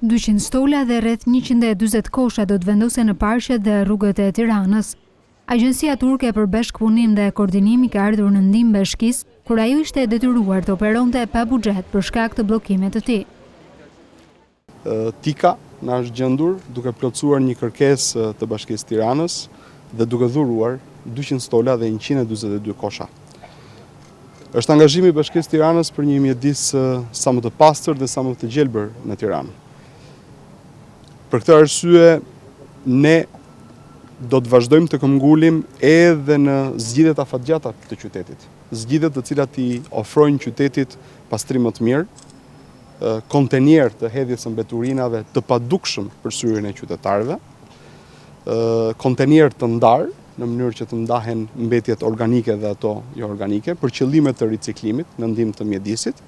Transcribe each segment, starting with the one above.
200 stola dhe rreth 140 kosha do të vendosen në parqet dhe rrugët e Tiranës. Agjencia turke për bashkëpunim dhe koordinim ka ardhur në ndihmë bashkisë kur ajo ishte detyruar të operonte pa buxhet për shkak të bllokimit të tij. Tika na është gjendur duke plotësuar një kërkesë të Bashkisë Tiranës dhe duke dhuruar 200 stola dhe 142 kosha. Është angazhimi i Bashkisë Tiranës për një mjedis sa më të pastër dhe sa më të gjelbër në Tiranë. Për këtë arsye, ne do të vazhdojmë të këmbgulim edhe në zgjidhjet afatgjata të qytetit. Zgjidhjet të cilat i ofrojnë qytetit pastrim më të mirë, kontenier të hedhjes së mbeturinave të padukshëm për syrin e qytetarëve, kontenier të ndarë në mënyrë që të ndahen mbetjet organike dhe ato jo organike për qëllime të riciklimit në ndihmë të mjedisit.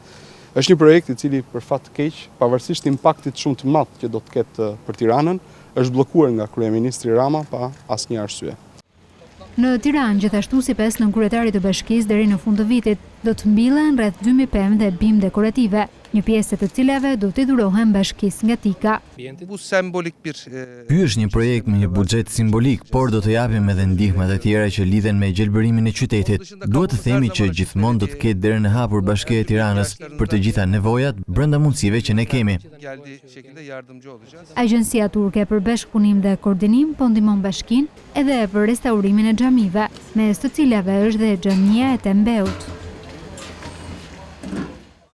Është një projekt i cili për fat të keq, pavarësisht impaktit shumë të madh që do të ketë për Tiranën, është bllokuar nga kryeministri Rama pa asnjë arsye. Në Tiranë, gjithashtu sipas nënkryetarit të bashkisë, deri në fund të vitit do të mbillen rreth 2000 pemë dhe bimë dekorative, një pjesë të cilave do t'i dhurohen bashkisë nga Tika. Ky është një projekt me një buxhet simbolik, por do të japim edhe ndihmat e tjera që lidhen me gjelbërimin e qytetit. Duhet të themi që gjithmonë do të ketë derën e hapur Bashkia e Tiranës për të gjitha nevojat brenda mundësive që ne kemi. Agjencia turke për bashkëpunim dhe koordinim po ndihmon bashkinë edhe për restaurimin e xhamive, mes të cilave është dhe xhamia e Tembeut.